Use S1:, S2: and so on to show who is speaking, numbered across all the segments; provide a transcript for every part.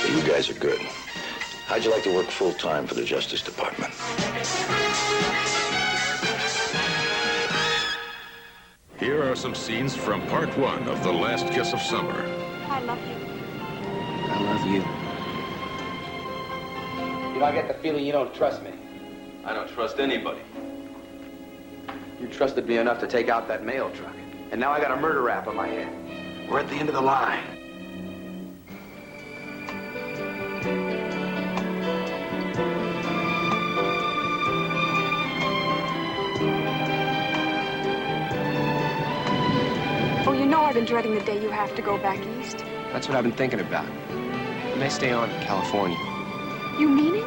S1: You guys are good. How'd you like to work full-time for the Justice Department?
S2: Here are some scenes from part 1 of The Last Kiss of Summer.
S3: I love you.
S4: I love you.
S5: You know, I get the feeling you don't trust me.
S6: I don't trust anybody.
S5: You trusted me enough to take out that mail truck. And now I got a murder rap on my head. We're at the end of the line.
S3: Oh, you know I've been dreading the day you have to go back east.
S4: That's what I've been thinking about. I may stay on in California.
S3: You mean it?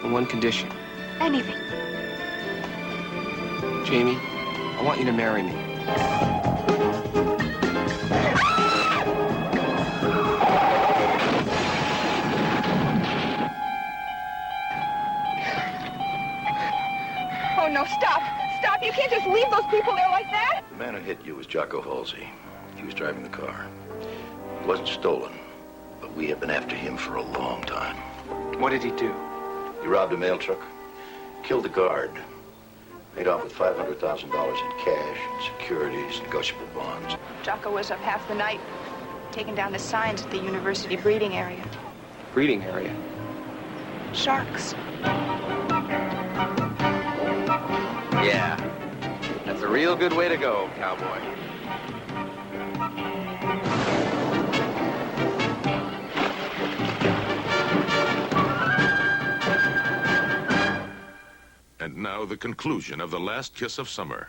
S4: On one condition.
S3: Anything.
S4: Jamie, I want you to marry me.
S3: Oh, no, stop. Stop. You can't just leave those people there like that.
S1: The man who hit you was Jocko Halsey. He was driving the car. It wasn't stolen, but we have been after him for a long time.
S4: What did he do?
S1: He robbed a mail truck, killed the guard, made off with $500,000 in cash, securities, negotiable bonds.
S3: Jocko was up half the night, taking down the signs at the university breeding area.
S4: Breeding area.
S3: Sharks.
S6: Yeah. That's a real good way to go, cowboy.
S2: And now the conclusion of The Last Kiss of Summer.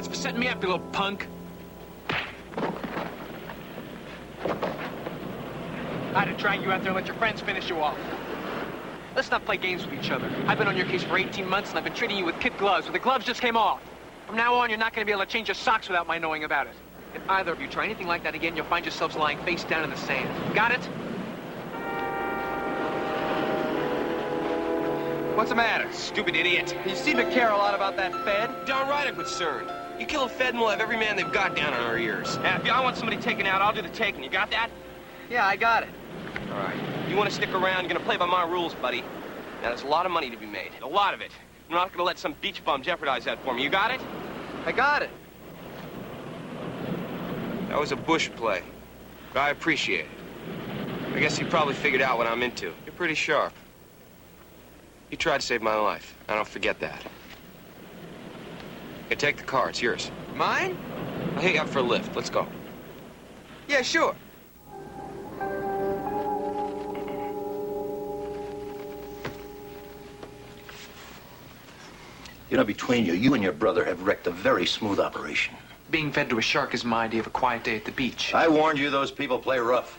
S4: That's for setting me up, you little punk. I had to drag you out there and let your friends finish you off. Let's not play games with each other. I've been on your case for 18 months, and I've been treating you with kid gloves, but the gloves just came off. From now on, you're not going to be able to change your socks without my knowing about it. If either of you try anything like that again, you'll find yourselves lying face down in the sand. Got it?
S6: What's the matter, stupid idiot?
S7: You seem to care a lot about that Fed.
S6: Downright I'm concerned. You kill a Fed and we'll have every man they've got down on our ears.
S7: Yeah, if I want somebody taken out, I'll do the taking. You got that?
S4: Yeah, I got it.
S6: All right. You want to stick around, you're going to play by my rules, buddy. Now, there's a lot of money to be made. A lot of it. I'm not going to let some beach bum jeopardize that for me. You got it?
S4: I got it.
S6: That was a bush play. But I appreciate it. I guess you probably figured out what I'm into. You're pretty sharp. You tried to save my life. I don't forget that. Here, take the car. It's yours.
S7: Mine?
S6: I'll hit you up for a lift. Let's go.
S7: Yeah, sure.
S1: You know, between you, you and your brother have wrecked a very smooth operation.
S4: Being fed to a shark is my idea of a quiet day at the beach.
S1: I warned you those people play rough.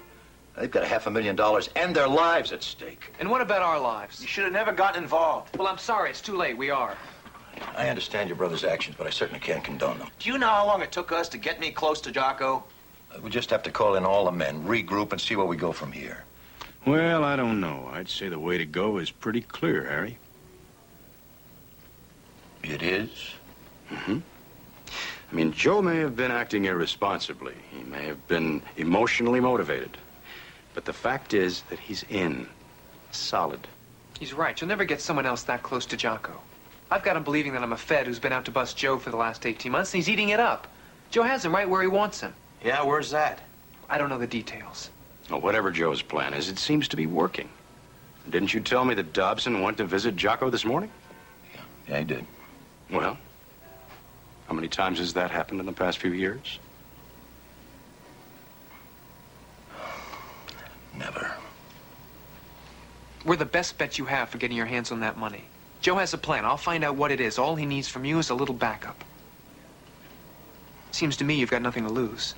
S1: They've got $500,000 and their lives at stake.
S4: And what about our lives?
S7: You should have never gotten involved.
S4: Well, I'm sorry. It's too late. We are.
S1: I understand your brother's actions, but I certainly can't condone them.
S7: Do you know how long it took us to get me close to Jocko?
S1: We just have to call in all the men, regroup, and see where we go from here.
S2: Well, I don't know. I'd say the way to go is pretty clear, Harry.
S1: It is?
S2: Mm-hmm. I mean, Joe may have been acting irresponsibly. He may have been emotionally motivated. But the fact is that he's in. Solid.
S4: He's right. You'll never get someone else that close to Jocko. I've got him believing that I'm a Fed who's been out to bust Joe for the last 18 months, and he's eating it up. Joe has him right where he wants him.
S7: Yeah, where's that?
S4: I don't know the details.
S2: Well, whatever Joe's plan is, it seems to be working. Didn't you tell me that Dobson went to visit Jocko this morning?
S1: Yeah, he did.
S2: Well, how many times has that happened in the past few years?
S1: Never.
S4: We're the best bet you have for getting your hands on that money. Joe has a plan. I'll find out what it is. All he needs from you is a little backup. Seems to me you've got nothing to lose.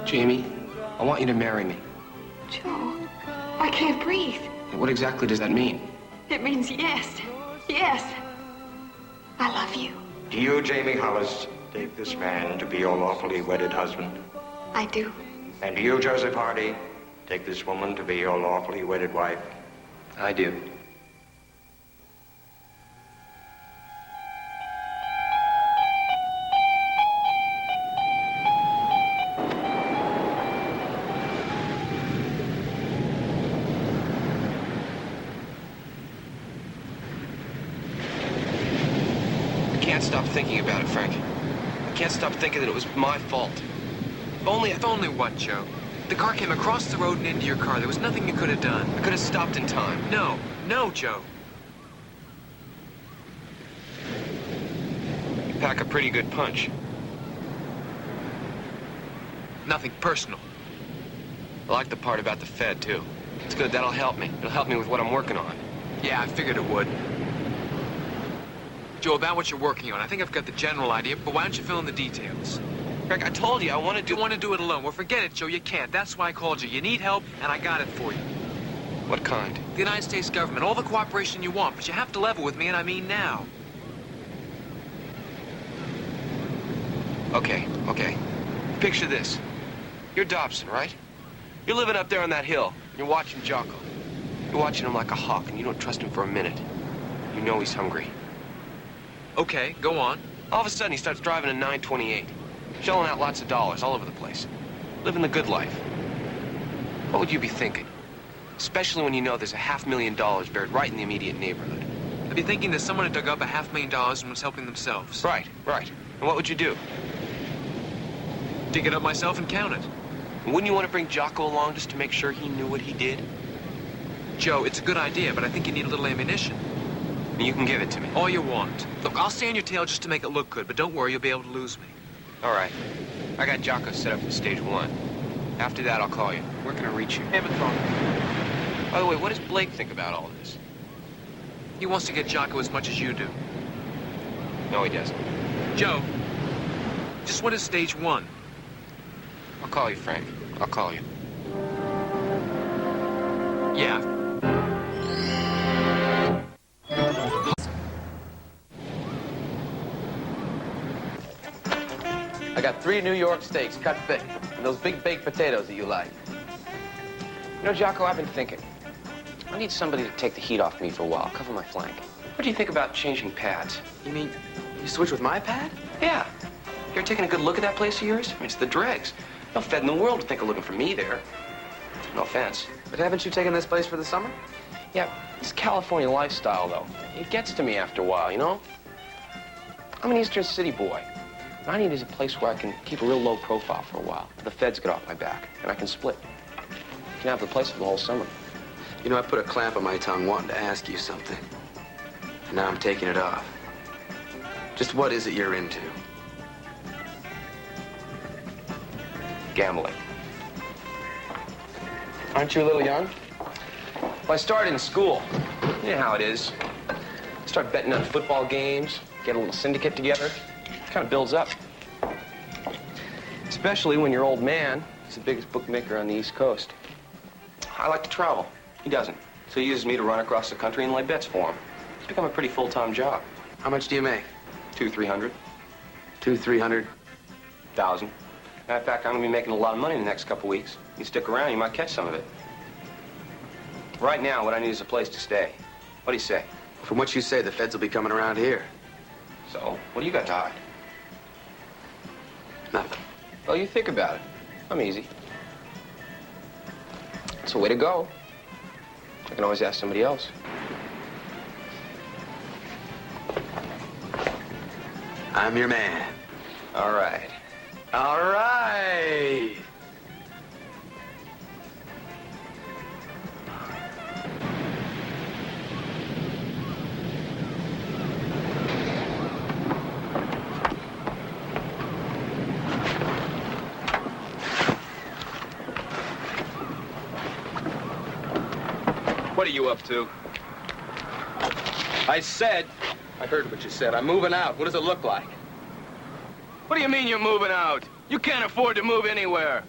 S4: Jamie, I want you to marry me.
S8: Joe, I can't breathe.
S4: What exactly does that mean?
S8: It means yes. Yes. I love you.
S9: Do you, Jamie Hollis, take this man to be your lawfully wedded husband?
S8: I do.
S9: And do you, Joseph Hardy, take this woman to be your lawfully wedded wife?
S4: I do.
S6: I can't stop thinking about it, Frank. I can't stop thinking that it was my fault.
S4: If only what, Joe? The car came across the road and into your car. There was nothing you could have done.
S6: I could have stopped in time.
S4: No, Joe.
S6: You pack a pretty good punch.
S4: Nothing personal.
S6: I like the part about the Fed, too. It's good. That'll help me. It'll help me with what I'm working on.
S4: Yeah, I figured it would. Joe, about what you're working on, I think I've got the general idea, but why don't you fill in the details?
S6: Frank, I told you I want to do...
S4: You want to do it alone. Well, forget it, Joe. You can't. That's why I called you. You need help, and I got it for you.
S6: What kind?
S4: The United States government. All the cooperation you want, but you have to level with me, and I mean now.
S6: Okay. Picture this. You're Dobson, right? You're living up there on that hill. You're watching Jocko. You're watching him like a hawk, and you don't trust him for a minute. You know he's hungry.
S4: Okay, go on.
S6: All of a sudden, he starts driving a 928, shelling out lots of dollars all over the place, living the good life. What would you be thinking? Especially when you know there's $500,000 buried right in the immediate neighborhood.
S4: I'd be thinking that someone had dug up $500,000 and was helping themselves.
S6: Right, right. And what would you do?
S4: Dig it up myself and count it.
S6: And wouldn't you want to bring Jocko along just to make sure he knew what he did?
S4: Joe, it's a good idea, but I think you need a little ammunition.
S6: And you can give it to me.
S4: All you want. Look, I'll stay on your tail just to make it look good, but don't worry, you'll be able to lose me.
S6: All right. I got Jocko set up for stage 1. After that, I'll call you. Where can I reach you?
S4: Hammond.
S6: By the way, what does Blake think about all this?
S4: He wants to get Jocko as much as you do.
S6: No, he doesn't.
S4: Joe, just what is stage 1?
S6: I'll call you, Frank. I'll call you.
S4: Yeah.
S5: I got 3 New York steaks cut thick, and those big baked potatoes that you like.
S6: You know, Jocko, I've been thinking. I need somebody to take the heat off me for a while, cover my flank. What do you think about changing pads?
S5: You mean you switch with my pad?
S6: Yeah. You ever taken a good look at that place of yours? I mean, it's the dregs. No Fed in the world would think of looking for me there. No offense.
S5: But haven't you taken this place for the summer?
S6: Yeah, it's California lifestyle, though. It gets to me after a while, you know? I'm an Eastern City boy. What I need is a place where I can keep a real low profile for a while. The feds get off my back, and I can split. You can have the place for the whole summer.
S5: You know, I put a clamp on my tongue wanting to ask you something. And now I'm taking it off. Just what is it you're into?
S6: Gambling. Aren't you a little young? Well, I started in school. You know how it is. Start betting on football games, get a little syndicate together. It kind of builds up. Especially when your old man is the biggest bookmaker on the East Coast. I like to travel. He doesn't. So he uses me to run across the country and lay bets for him. It's become a pretty full-time job.
S5: How much do you make?
S6: 200-300.
S5: 200-300.
S6: 1,000. Matter of fact, I'm gonna be making a lot of money in the next couple weeks. You stick around, you might catch some of it. Right now, what I need is a place to stay. What do you say?
S5: From what you say, the feds will be coming around here.
S6: So, what do you got to hide?
S5: Nothing.
S6: Well, you think about it. I'm easy. It's a way to go. I can always ask somebody else.
S5: I'm your man.
S6: All right.
S5: All right.
S10: What are you up to? I said, I heard what you said. I'm moving out. What does it look like? What do you mean you're moving out? You can't afford to move anywhere.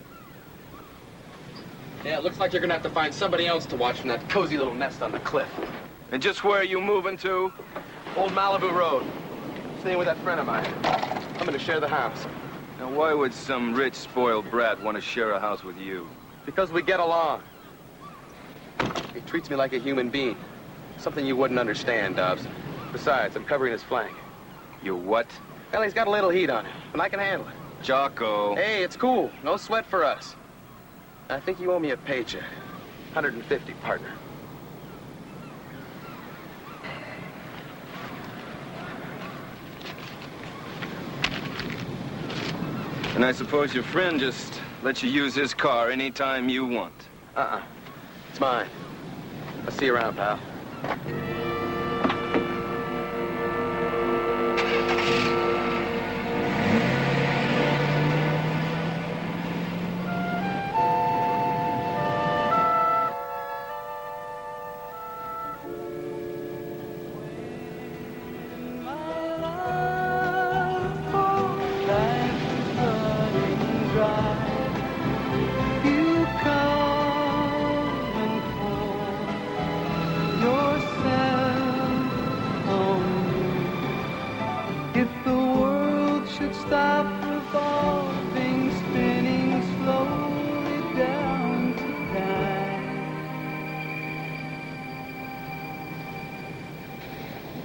S5: Yeah, it looks like you're gonna have to find somebody else to watch from that cozy little nest on the cliff.
S10: And just where are you moving to?
S5: Old Malibu Road. Staying with that friend of mine. I'm gonna share the house.
S10: Now, why would some rich, spoiled brat want to share a house with you?
S5: Because we get along. He treats me like a human being. Something you wouldn't understand, Dobbs. Besides, I'm covering his flank.
S10: You what?
S5: Well, he's got a little heat on him, but I can handle it.
S10: Jocko.
S5: Hey, it's cool. No sweat for us. I think you owe me a paycheck. 150, partner.
S10: And I suppose your friend just lets you use his car anytime you want.
S5: Uh-uh. It's mine. I'll see you around, pal.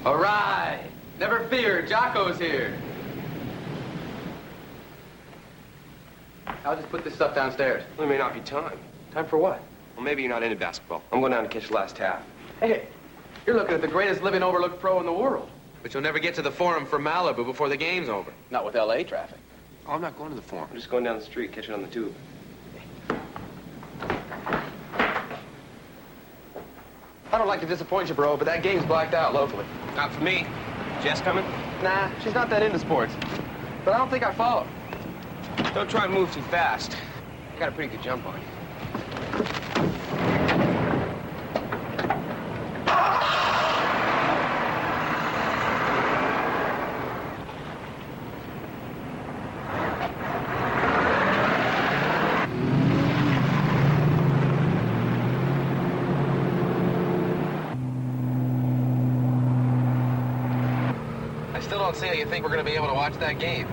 S11: All right.
S5: Never fear, Jocko's here. I'll just put this stuff downstairs.
S6: Well, there may not be time.
S5: Time for what?
S6: Well, maybe you're not into basketball. I'm going down to catch the last half.
S5: Hey, you're looking at the greatest living overlooked pro in the world. But you'll never get to the Forum for Malibu before the game's over. Not with L.A. traffic.
S6: Oh, I'm not going to the Forum. I'm just going down the street, catching on the tube.
S5: I don't like to disappoint you, bro, but that game's blacked out locally.
S6: Not for me. Jess coming?
S5: Nah, she's not that into sports. But I don't think I follow.
S6: Don't try and move too fast. I got a pretty good jump on you.
S5: I still don't see how you think we're going to be able to watch that game.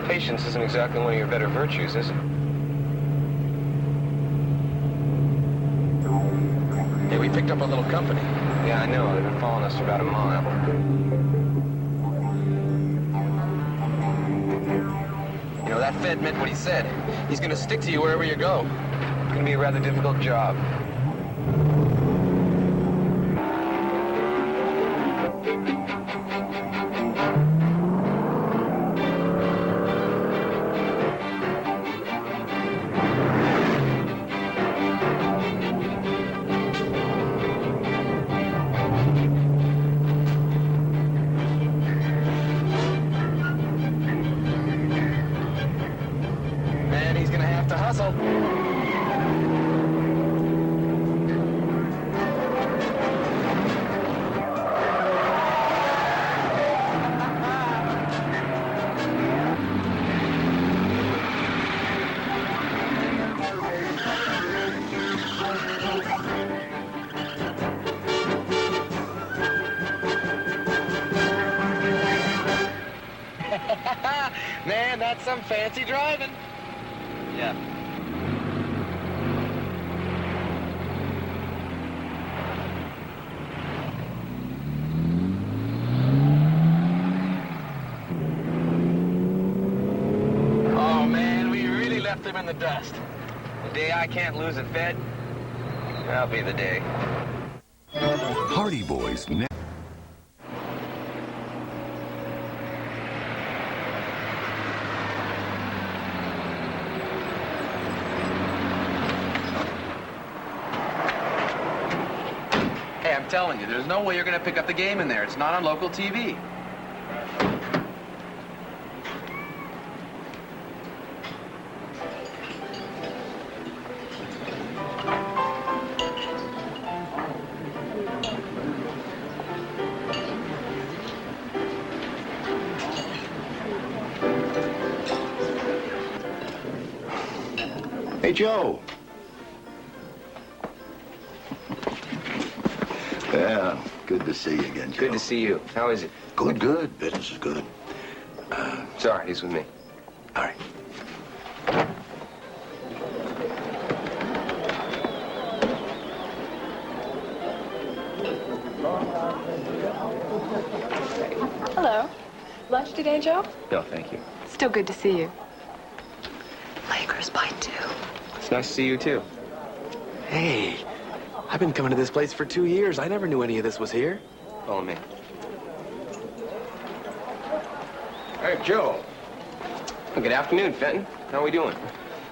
S6: Patience isn't exactly one of your better virtues, is it?
S5: Hey, we picked up a little company.
S6: Yeah, I know. They've been following us for about a mile.
S5: You know, that Fed meant what he said. He's going to stick to you wherever you go.
S6: It's going to be a rather difficult job.
S5: Man, he's going to have to hustle. Man, that's some fancy driving. Yeah. Oh, man, we really left him in the dust. The day I can't lose a Fed, that'll be the day.
S11: Hardy Boys.
S5: Hey, I'm telling you, there's no way you're going to pick up the game in there. It's not on local TV.
S1: Hey, Joe. Yeah, good to see you again, Joe.
S6: Good to see you. How is it?
S1: Good, good. Business is good.
S6: Sorry, he's with me.
S1: All right.
S3: Hello. Lunch today, Joe?
S6: No, thank you.
S3: Still good to see you. Lakers by 2.
S6: It's nice to see you, too.
S5: Hey, I've been coming to this place for 2 years. I never knew any of this was here.
S6: Follow me.
S2: Hey, Joe.
S6: Well, good afternoon, Fenton. How are we doing?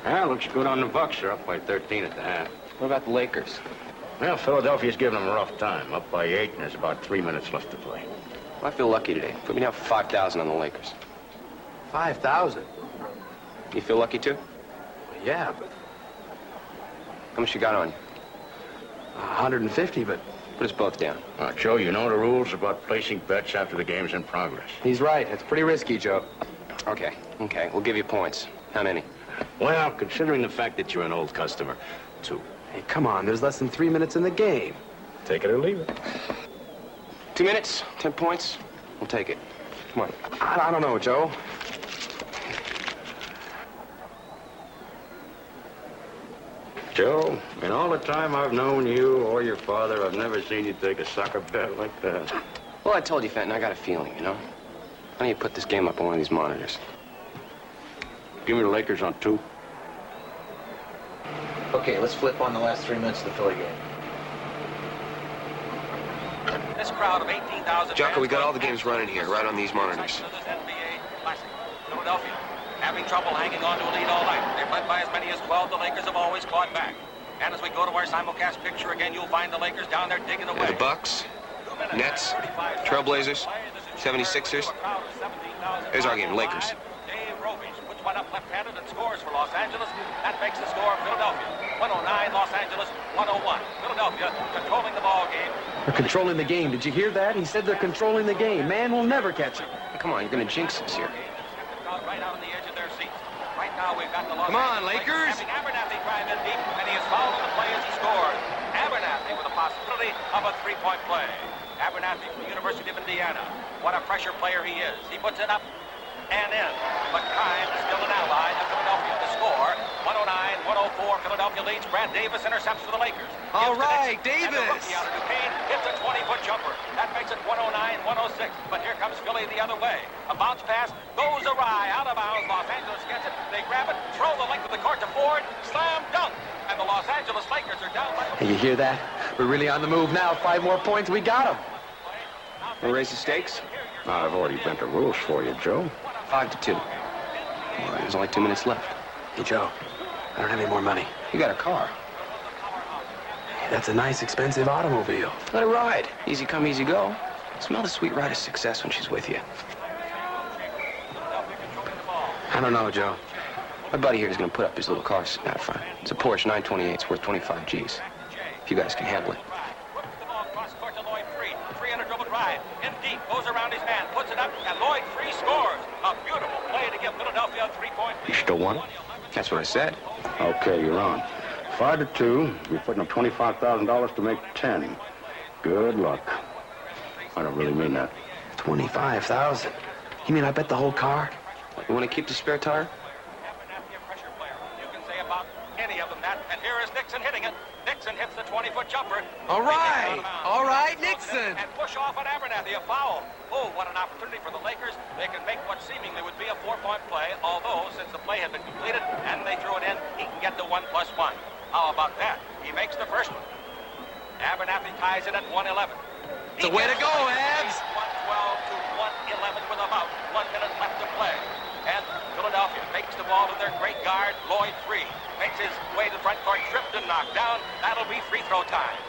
S2: Well, looks good on the Bucks. They're up by 13 at the half.
S6: What about the Lakers?
S2: Well, Philadelphia's giving them a rough time. Up by 8, and there's about 3 minutes left to play.
S6: Well, I feel lucky today. Put me down for 5,000 on the Lakers.
S5: 5,000?
S6: You feel lucky, too?
S5: Yeah, but
S6: How much you got on you?
S5: 150, but
S6: Put us both down.
S2: Joe, you know the rules about placing bets after the game's in progress.
S5: he's right. It's pretty risky, Joe.
S6: Okay, we'll give you points. How many?
S2: Well, considering the fact that you're an old customer, 2.
S5: Hey, come on. There's less than 3 minutes in the game.
S2: Take it or leave it.
S6: 2 minutes, 10 points. We'll take it. Come on.
S5: I don't know, Joe.
S2: Joe, in all the time I've known you or your father, I've never seen you take a soccer bet like that.
S6: Well, I told you, Fenton, I got a feeling, you know? Why don't you put this game up on one of these monitors?
S2: Give me the Lakers on 2.
S7: Okay, let's flip on the last 3 minutes of the Philly game.
S12: This crowd of 18,000
S6: Jocko, we got all the games running here, right on these monitors.
S12: Philadelphia, having trouble hanging on to a lead all night. They've led by as many as 12. The Lakers have always clawed back. And as we go to our simulcast picture again, you'll find the Lakers down there digging away.
S6: The Bucks, Nets, Trailblazers, 76ers. Here's our game, Lakers.
S12: Dave Robish puts one up left-handed and scores for Los Angeles. That makes the score of Philadelphia 109, Los Angeles 101. Philadelphia controlling the ball game.
S13: They're controlling the game. Did you hear that? He said they're controlling the game. Man will never catch him.
S6: Come on, you're going to jinx us here.
S12: Right out on the edge of their seats. Right now we've got the Los
S6: Come on,
S12: Angeles
S6: Lakers.
S12: Having Abernathy drive in deep, and he is fouled on the play as he scores. Abernathy with a possibility of a three-point play. Abernathy from the University of Indiana. What a pressure player he is. He puts it up and in. But Kine is still an ally of Philadelphia. The score, 109-104. Philadelphia leads. Brad Davis intercepts for the Lakers.
S10: All right, Davis.
S12: And the rookie out of Duquesne hits a 20-foot jumper. That makes it 109-106. But here comes Philly the other way. A bounce pass goes awry. Out of bounds. Los Angeles gets it. They grab it. Throw the length of the court to Ford. Slam dunk. And the Los Angeles Lakers are down by...
S13: Hey, you hear that? We're really on the move now. 5 more points. We got them.
S6: We'll raise the stakes?
S2: I've already bent the rules for you, Joe.
S6: 5-2. Well, there's only 2 minutes left.
S13: Hey, Joe, I don't have any more money.
S6: You got a car.
S13: Hey, that's a nice, expensive automobile.
S6: Let it ride. Easy come, easy go. Smell the sweet ride of success when she's with you.
S13: I don't know, Joe.
S6: My buddy here is going to put up his little car out front. It's a Porsche 928. It's worth 25 G's. If you guys can handle it.
S12: In deep, goes around his man, puts it up, and Lloyd Free scores. A beautiful play to give Philadelphia a 3-point lead.
S2: You still won?
S6: That's what I said.
S2: Okay, you're on. 5-2. You're putting up $25,000 to make 10. Good luck. I don't really mean that.
S13: 25,000. You mean I bet the whole car?
S6: You want to keep the spare tire?
S12: You can say about any of them that, and here is Nixon hitting it. Nixon hits the 20-foot jumper.
S10: All right, Nixon.
S12: And push off on Abernathy, a foul. Oh, what an opportunity for the Lakers. They can make what seemingly would be a 4-point play, although since the play had been completed and they threw it in, he can get the 1+1. How about that? He makes the first one. Abernathy ties it at 111.
S10: It's the way to go, Abs.
S12: 112 to 111 with about 1 minute left to play. And Philadelphia takes the ball to their great guard, Lloyd Free. Makes his way to the front court, tripped and knocked down. That'll be free throw time.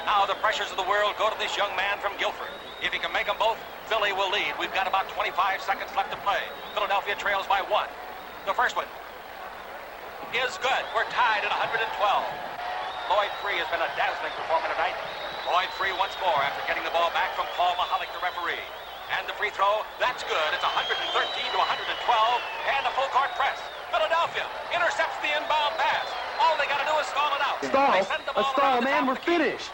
S12: Now the pressures of the world go to this young man from Guilford. If he can make them both, Philly will lead. We've got about 25 seconds left to play. Philadelphia trails by 1. The first one is good. We're tied at 112. Lloyd Free has been a dazzling performer tonight. Lloyd Free once more after getting the ball back from Paul Mahalik, the referee. And the free throw, that's good. It's 113 to 112, and a full court press. Philadelphia intercepts the inbound pass. All they got to do is stall it out.
S13: A stall, man, we're finished.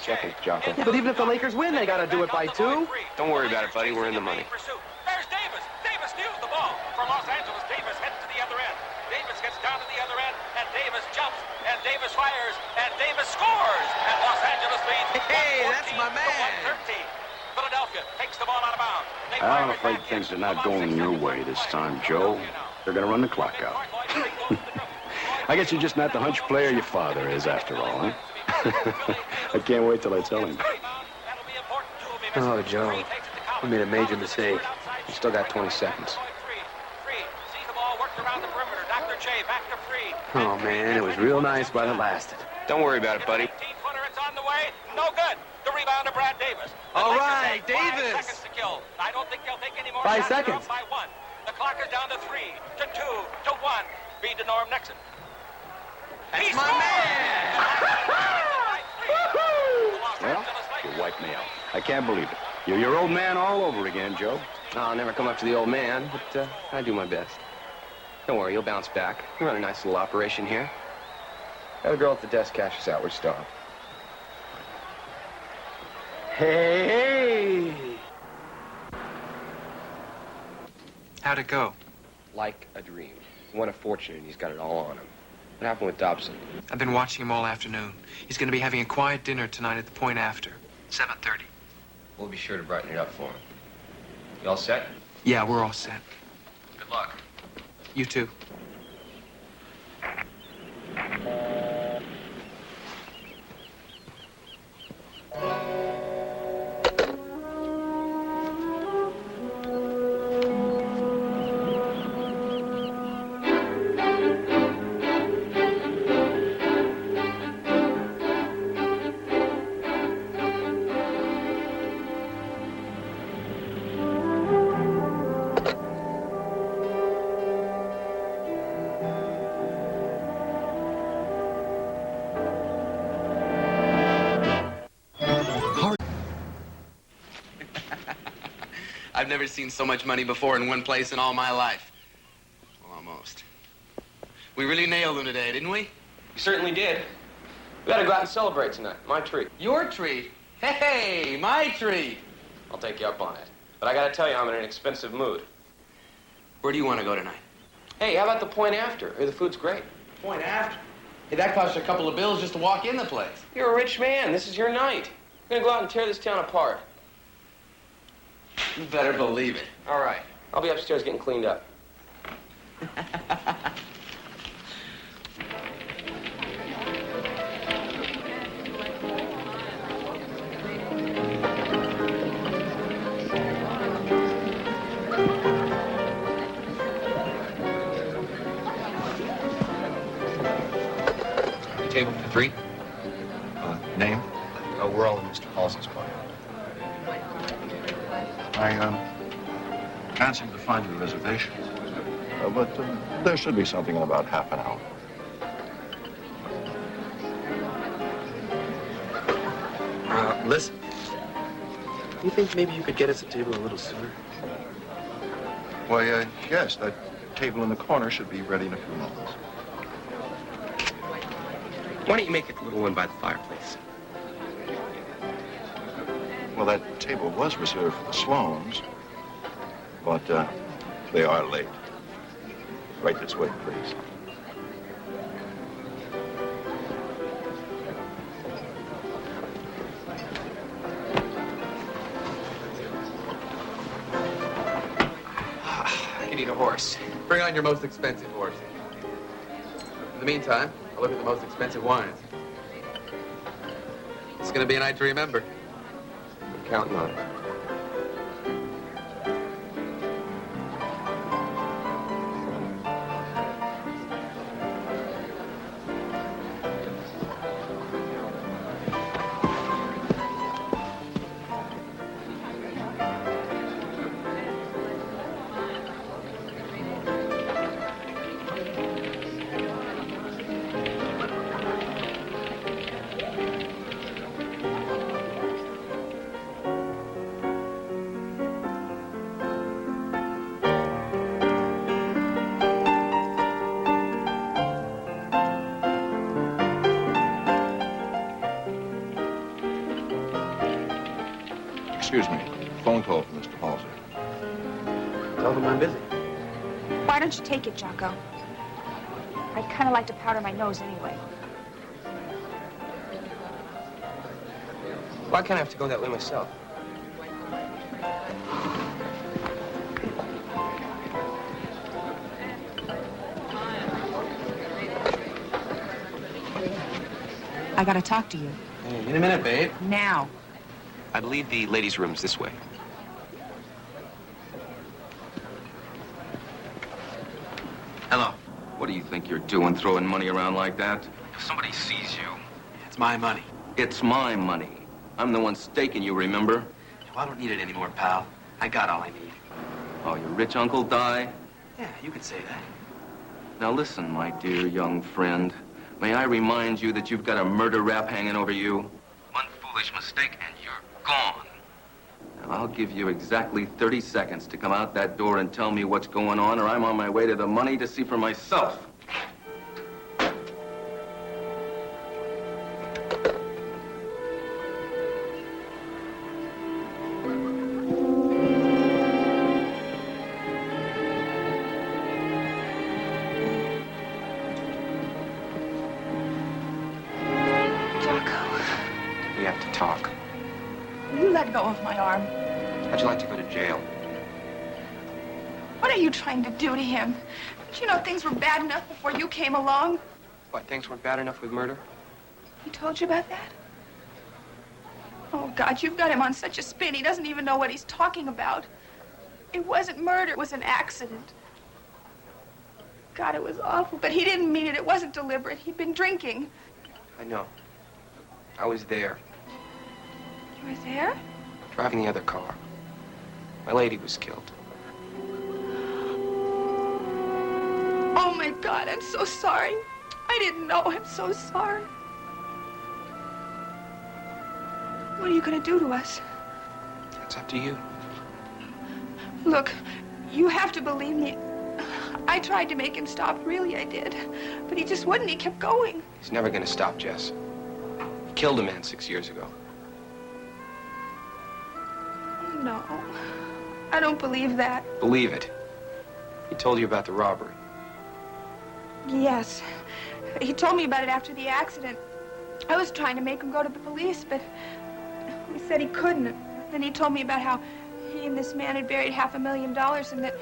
S6: Seconds, Jocko.
S13: Yeah, but even if the Lakers win, they got to do it by 2.
S6: Don't worry about it, buddy. We're in the money.
S12: There's Davis. Davis steals the ball for Los Angeles. Davis heads to the other end. Davis gets down to the other end, and Davis jumps, and Davis fires, and Davis scores. And Los Angeles leads.
S10: Hey, that's my man.
S12: 113. Philadelphia takes the ball out of bounds.
S2: I'm afraid things are not going your way this time, Joe. They're going to run the clock out. I guess you're just not the hunch player your father is, after all, huh? I can't wait till I tell him.
S13: Oh, Joe, we made a major mistake.
S6: You still got 20 seconds.
S13: Oh, man, it was real nice while it lasted.
S6: Don't worry about it, buddy.
S12: It's on the way. No good. The rebound to Brad Davis.
S10: All right, Davis.
S12: 5 seconds to kill. I don't think they'll take any more
S13: 5
S12: shots.
S13: seconds.
S12: By 1. The clock is down to 3, to 2, to 1. Feed to Norm Nixon.
S10: That's my man.
S2: Well, you wiped me out. I can't believe it. You're your old man all over again, Joe.
S6: I'll never come up to the old man, but I do my best. Don't worry, you'll bounce back. We run a nice little operation here. That girl at the desk cashes out. We're starved.
S13: Hey!
S4: How'd it go?
S6: Like a dream. He won a fortune, and he's got it all on him. What happened with Dobson?
S4: I've been watching him all afternoon. He's going to be having a quiet dinner tonight at the Point after. 7:30.
S6: We'll be sure to brighten it up for him. You all set?
S4: Yeah, we're all set.
S6: Good luck.
S4: You too.
S5: I've never seen so much money before in one place in all my life. Well, almost. We really nailed them today, didn't we?
S6: You certainly did. We gotta go out and celebrate tonight. My treat.
S5: Your treat? Hey, my treat.
S6: I'll take you up on it. But I gotta tell you, I'm in an expensive mood.
S5: Where do you want to go tonight?
S6: Hey, how about the Point After? Here, the food's great.
S5: Point After? Hey, that costs you a couple of bills just to walk in the place.
S6: You're a rich man. This is your night. We're gonna go out and tear this town apart.
S5: You better believe it.
S6: All right. I'll be upstairs getting cleaned up.
S1: Table for 3. Name?
S7: Oh, we're all in Mr. Halsey's party.
S1: I can't seem to find your reservation. But there should be something in about half an hour.
S13: Listen. You think maybe you could get us a table a little sooner?
S1: Why, yes, that table in the corner should be ready in a few moments.
S6: Why don't you make it the little one by the fireplace?
S1: Well, that table was reserved for the Sloanes, but they are late. Right this way, please.
S5: I could eat a horse. Bring on your most expensive horse. In the meantime, I'll look at the most expensive wines. It's gonna be a night to remember.
S6: I'm counting on it.
S1: Excuse me. Phone call from Mr. Halsey.
S13: Tell them I'm busy.
S3: Why don't you take it, Jocko? I'd kind of like to powder my nose anyway.
S6: Why can't I have to go that way myself?
S3: I gotta talk to you.
S5: Hey, in a minute, babe.
S3: Now.
S6: I believe the ladies' room's this way.
S5: Hello.
S10: What do you think you're doing, throwing money around like that? If somebody sees you...
S5: It's my money.
S10: It's my money. I'm the one staking you, remember?
S5: Well, I don't need it anymore, pal. I got all I need.
S10: Oh, your rich uncle die?
S5: Yeah, you could say that.
S10: Now listen, my dear young friend. May I remind you that you've got a murder rap hanging over you? One foolish mistake and you're gone. Now, I'll give you exactly 30 seconds to come out that door and tell me what's going on, or I'm on my way to the money to see for myself.
S6: We have to talk.
S8: You let go of my arm.
S6: How'd you like to go to jail?
S8: What are you trying to do to him? Did you know things were bad enough before you came along?
S6: What, things weren't bad enough with murder?
S8: He told you about that? Oh, God, you've got him on such a spin. He doesn't even know what he's talking about. It wasn't murder. It was an accident. God, it was awful. But he didn't mean it. It wasn't deliberate. He'd been drinking.
S6: I know. I was there.
S8: You were there?
S6: Driving the other car. My lady was killed.
S8: Oh, my God, I'm so sorry. I didn't know. I'm so sorry. What are you going to do to us?
S6: It's up to you.
S8: Look, you have to believe me. I tried to make him stop. Really, I did. But he just wouldn't. He kept going.
S6: He's never going to stop, Jess. He killed a man 6 years ago.
S8: No. I don't believe that.
S6: Believe it. He told you about the robbery.
S8: Yes. He told me about it after the accident. I was trying to make him go to the police, but he said he couldn't. Then he told me about how he and this man had buried $500,000 and that,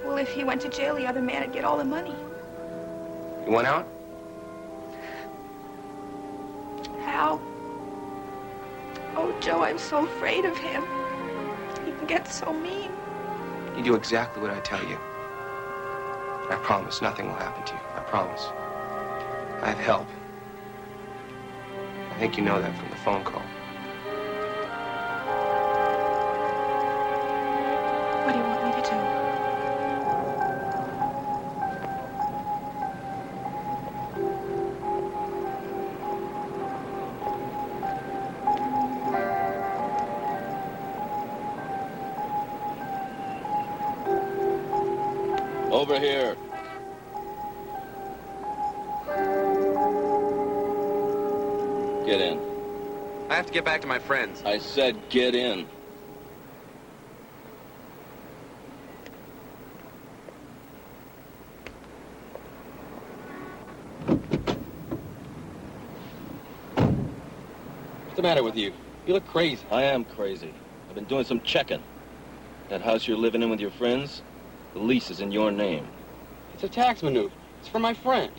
S8: well, if he went to jail, the other man would get all the money.
S6: You went out?
S8: How? Oh, Joe, I'm so afraid of him. He can get so mean.
S6: You do exactly what I tell you. I promise nothing will happen to you. I promise. I have help. I think you know that from the phone call.
S8: What do you want me to do?
S14: Over here. Get in.
S5: I have to get back to my friends.
S14: I said get in.
S5: What's the matter with you? You look crazy.
S14: I am crazy. I've been doing some checking. That house you're living in with your friends, the lease is in your name.
S5: It's a tax maneuver. It's for my friend.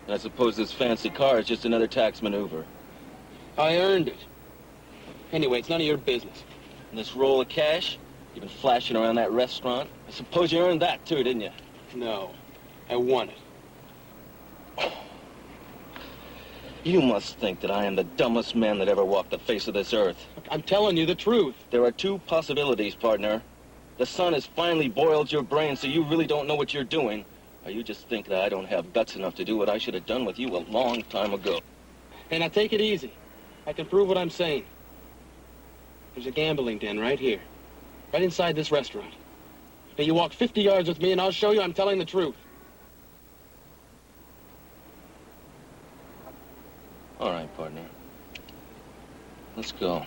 S14: And I suppose this fancy car is just another tax maneuver.
S5: I earned it. Anyway, it's none of your business.
S14: And this roll of cash you've been flashing around that restaurant, I suppose you earned that too, didn't you?
S5: No, I won it.
S14: You must think that I am the dumbest man that ever walked the face of this earth.
S5: Look, I'm telling you the truth.
S14: There are two possibilities, partner. The sun has finally boiled your brain, so you really don't know what you're doing. Or you just think that I don't have guts enough to do what I should have done with you a long time ago.
S5: Hey, now take it easy. I can prove what I'm saying. There's a gambling den right here. Right inside this restaurant. Now, you walk 50 yards with me, and I'll show you I'm telling the truth.
S14: All right, partner. Let's go.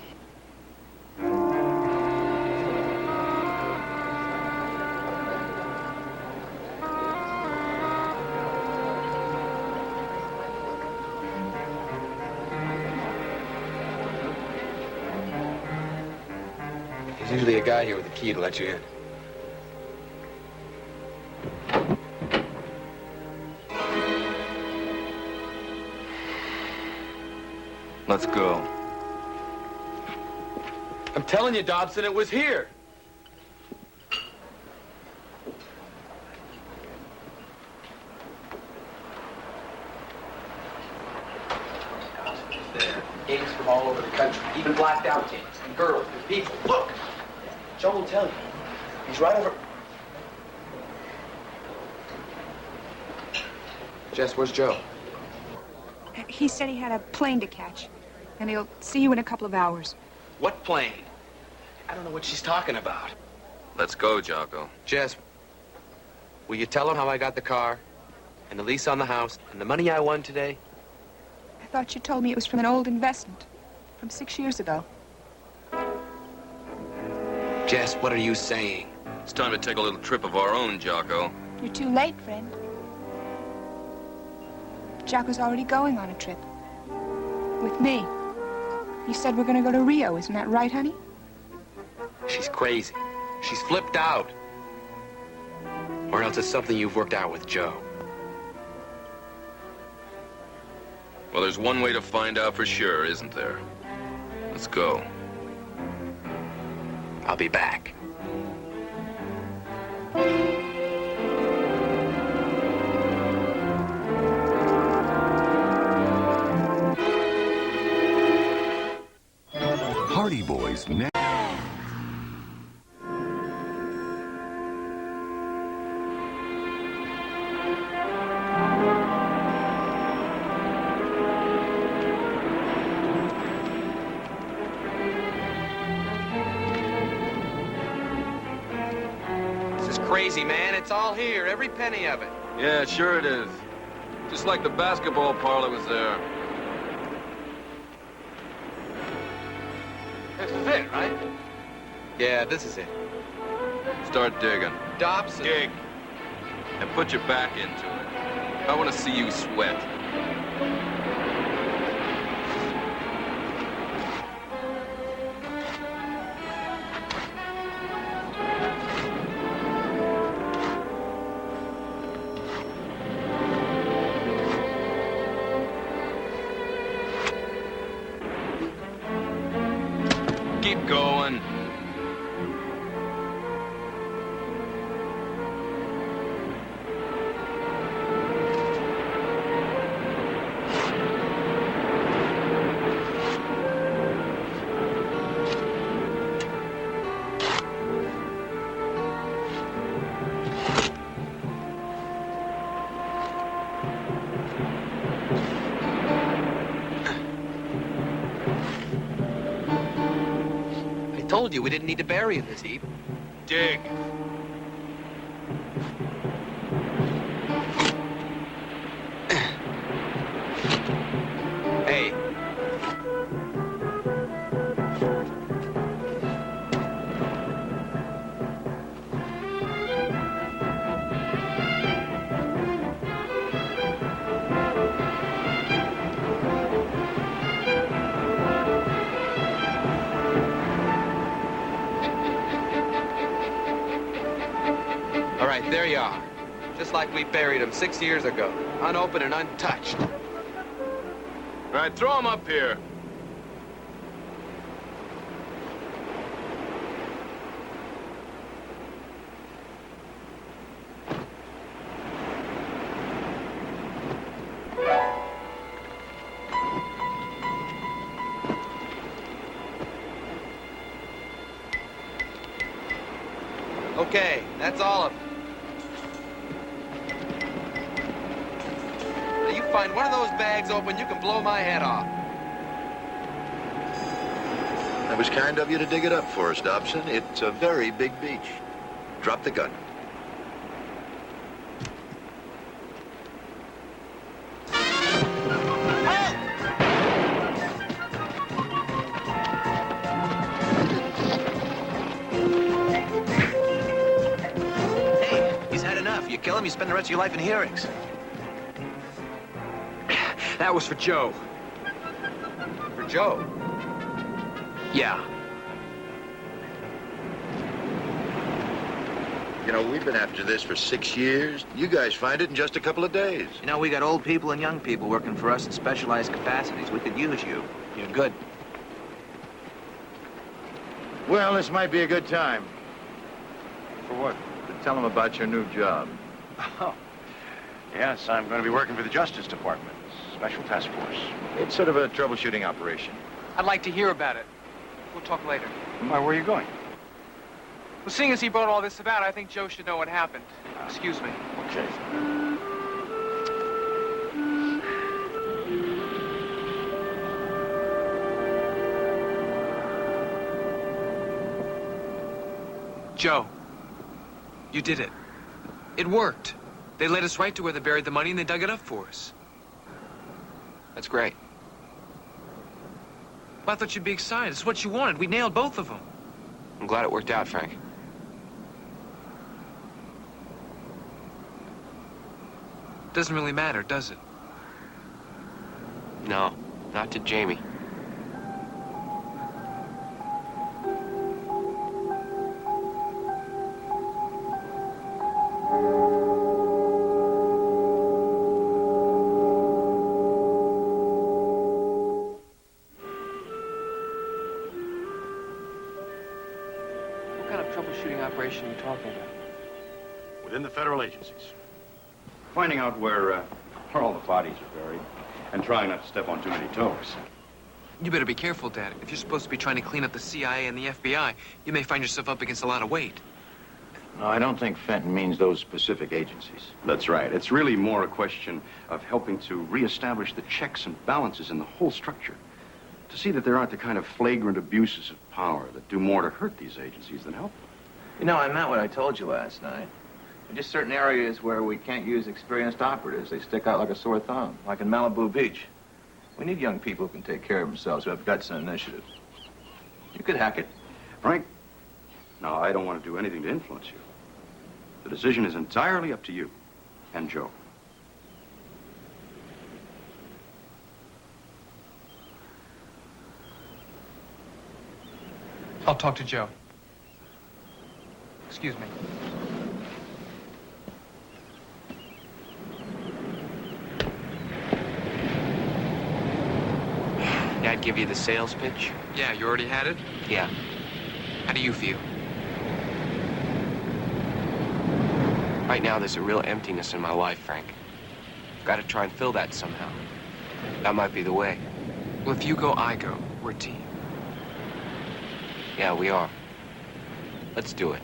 S5: There's usually a guy here with a key to let you in.
S14: Let's go.
S5: I'm telling you, Dobson, it was here.
S6: Gangs from all over the country, even blacked out gangs, and girls, and people. Look! Joe will tell you. He's right over... Jess, where's Joe?
S3: He said he had a plane to catch, and he'll see you in a couple of hours.
S5: What plane? I don't know what she's talking about.
S10: Let's go, Jocko.
S5: Jess, will you tell him how I got the car, and the lease on the house, and the money I won today?
S3: I thought you told me it was from an old investment, from 6 years ago.
S5: Jess, what are you saying?
S10: It's time to take a little trip of our own, Jocko.
S3: You're too late, friend. Jocko's already going on a trip. With me.
S8: You said we're gonna go to Rio, isn't that right, honey?
S13: She's crazy. She's flipped out. Or else it's something you've worked out with Joe.
S10: Well, there's one way to find out for sure, isn't there? Let's go.
S13: I'll be back.
S11: Hardy Boys next.
S13: This is crazy, man. It's all here, every penny of it.
S10: Yeah, sure it is. Just like the basketball parlor was there.
S13: This is it, right? Yeah, this is it.
S10: Start digging.
S13: Dobson.
S10: Dig. And put your back into it. I want to see you sweat. Keep going.
S13: I told you we didn't need to bury it this deep.
S10: Dig.
S13: Hey. All right, there you are. Just like we buried him 6 years ago. Unopened and untouched.
S10: All right, throw him up here.
S13: Okay, that's all of them. Now you find one of those bags open, you can blow my head off.
S1: That was kind of you to dig it up for us, Dobson. It's a very big beach. Drop the gun.
S7: You kill him, you spend the rest of your life in hearings.
S4: That was for Joe.
S13: For Joe?
S4: Yeah.
S1: You know, we've been after this for 6 years. You guys find it in just a couple of days.
S7: You know, we got old people and young people working for us in specialized capacities. We could use you. You're good.
S1: Well, this might be a good time. For what? To tell them about your new job.
S15: Oh, yes, I'm going to be working for the Justice Department, Special Task Force.
S1: It's sort of a troubleshooting operation.
S4: I'd like to hear about it. We'll talk later.
S15: Why, where are you going?
S4: Well, seeing as he brought all this about, I think Joe should know what happened. Excuse me.
S15: Okay.
S4: Joe, you did it. It worked. They led us right to where they buried the money and they dug it up for us.
S13: That's great.
S4: Well, I thought you'd be excited. It's what you wanted. We nailed both of them.
S13: I'm glad it worked out, Frank.
S4: Doesn't really matter, does it?
S13: No, not to Jamie.
S6: troubleshooting operation are you talking about?
S15: Within the federal agencies.
S2: Finding out where all the bodies are buried and trying not to step on too many toes.
S4: You better be careful, Dad. If you're supposed to be trying to clean up the CIA and the FBI, you may find yourself up against a lot of weight.
S1: No, I don't think Fenton means those specific agencies.
S2: That's right. It's really more a question of helping to reestablish the checks and balances in the whole structure. To see that there aren't the kind of flagrant abuses of power that do more to hurt these agencies than help them.
S7: You know, I meant what I told you last night. There are just certain areas where we can't use experienced operatives. They stick out like a sore thumb, like in Malibu Beach. We need young people who can take care of themselves, who have guts and initiative. You could hack it.
S2: Frank, no, I don't want to do anything to influence you. The decision is entirely up to you and Joe.
S4: I'll talk to Joe. Excuse me.
S6: Dad give you the sales pitch?
S4: Yeah, you already had it?
S6: Yeah.
S4: How do you feel?
S6: Right now, there's a real emptiness in my life, Frank. Got to try and fill that somehow. That might be the way.
S4: Well, if you go, I go. We're a team.
S6: Yeah, we are. Let's do it.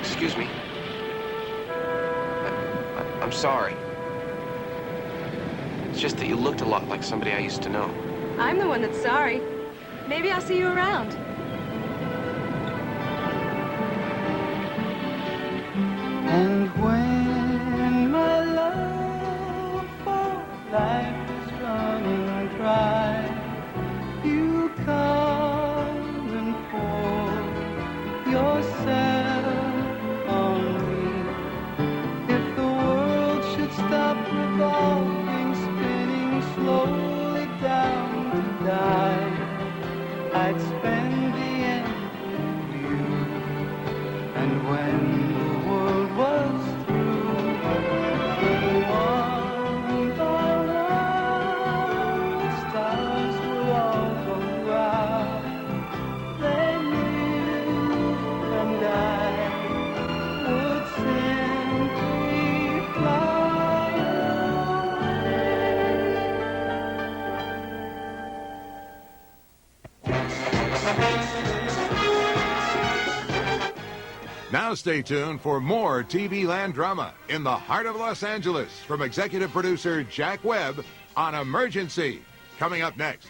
S6: Excuse me. I'm sorry. It's just that you looked a lot like somebody I used to know.
S16: I'm the one that's sorry. Maybe I'll see you around.
S17: And when my love for life is running dry, you come and pour yourself on me. If the world should stop revolving, spinning slowly down to die, I'd spend the end with you. And when the world was through, one by one, the stars would all go out. Then you and I would simply fly
S18: Now stay tuned for more TV Land drama in the heart of Los Angeles from executive producer Jack Webb on Emergency. Coming up next.